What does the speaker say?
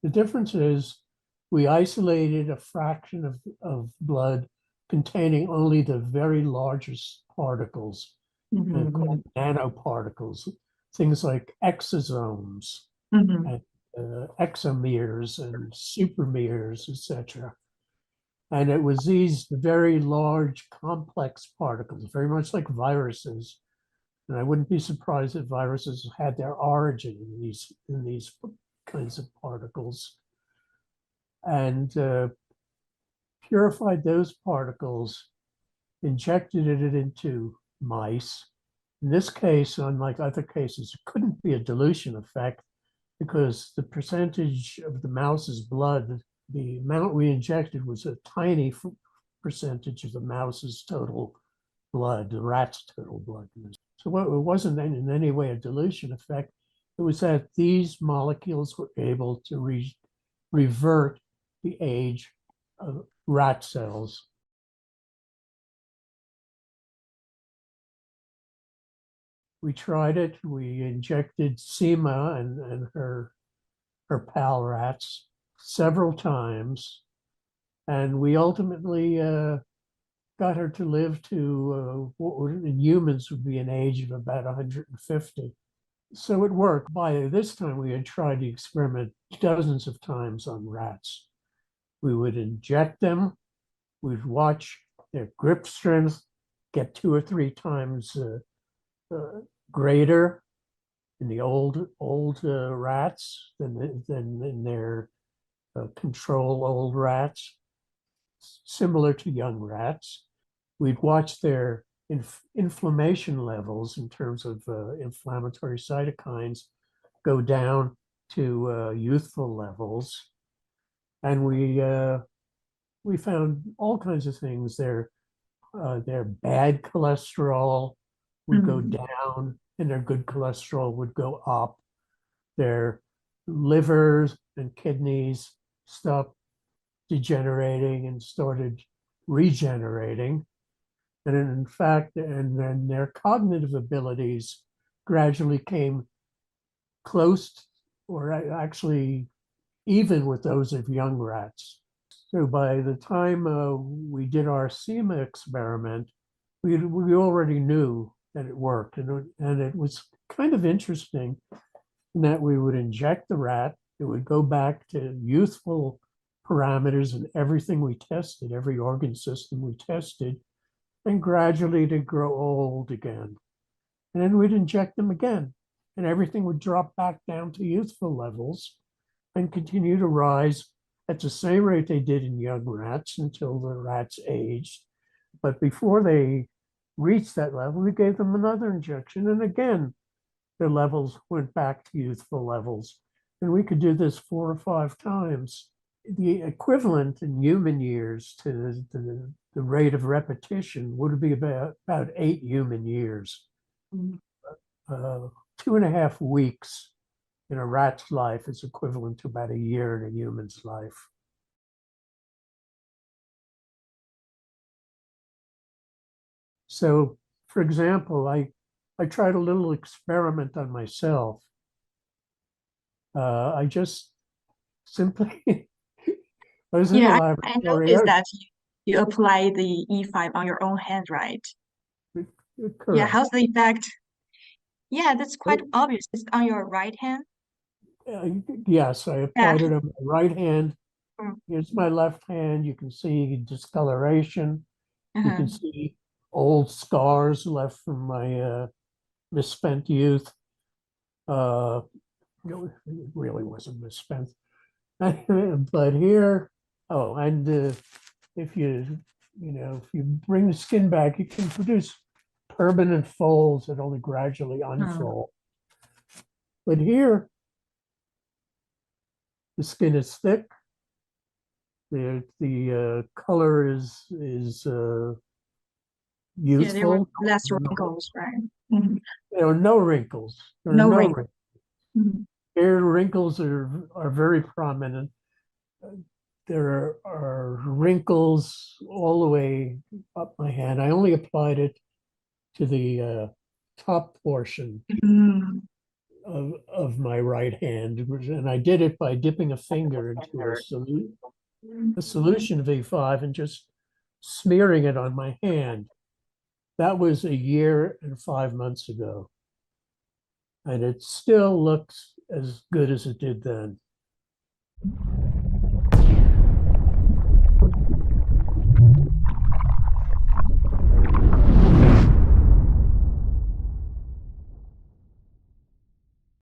The difference is we isolated a fraction of blood containing only the very largest particles, called nanoparticles, things like exosomes and exomeres and supermeres, etc. And it was these very large, complex particles, very much like viruses. And I wouldn't be surprised if viruses had their origin in these kinds of particles. And purified those particles, injected it into mice. In this case, unlike other cases, it couldn't be a dilution effect because the percentage of the mouse's blood, the amount we injected was a tiny percentage of the mouse's total blood, the rat's total blood. So it wasn't in any way a dilution effect. It was that these molecules were able to revert the age of rat cells. We tried it. We injected Seema and her pal rats several times, and we ultimately got her to live to what in humans would be an age of about 150. So it worked. By this time, we had tried the experiment dozens of times on rats. We would inject them. We'd watch their grip strength get 2 or 3 times greater in the old rats than in their control old rats, similar to young rats. We'd watch their inflammation levels in terms of inflammatory cytokines go down to youthful levels, and we found all kinds of things. Their bad cholesterol would go down, and their good cholesterol would go up. Their livers and kidneys stopped degenerating and started regenerating. And in fact, and then their cognitive abilities gradually came close or actually even with those of young rats. So by the time we did our SEMA experiment, we already knew that it worked. And it was kind of interesting in that we would inject the rat, it would go back to youthful parameters in everything we tested, every organ system we tested, and gradually to grow old again. And then we'd inject them again, and everything would drop back down to youthful levels and continue to rise at the same rate they did in young rats until the rats aged. But before they reached that level, we gave them another injection, and again, their levels went back to youthful levels. And we could do this 4 or 5 times. The equivalent in human years to the rate of repetition would be about 8 human years. 2.5 weeks in a rat's life is equivalent to about a year in a human's life. So, for example, I tried a little experiment on myself. I just simply, I was in the I laboratory. noticed that you apply the E5 on your own hand, right? Yeah, Correct. how's the effect? Yeah, that's quite obvious. It's on your right hand. Yes, I applied it on my right hand. Mm. Here's my left hand. You can see discoloration. You can see old scars left from my misspent youth. It really wasn't misspent. But here, oh, and if you bring the skin back, you can produce permanent folds that only gradually unfold. But here, the skin is thick. The color is Yeah, there were youthful. less wrinkles, right? There are no wrinkles. There are No no wrinkles. wrinkles. Here, wrinkles are very prominent. There are wrinkles all the way up my hand. I only applied it to the top portion of my right hand. And I did it by dipping a finger into a solution of E5 and just smearing it on my hand. That was a year and 5 months ago. And it still looks as good as it did then.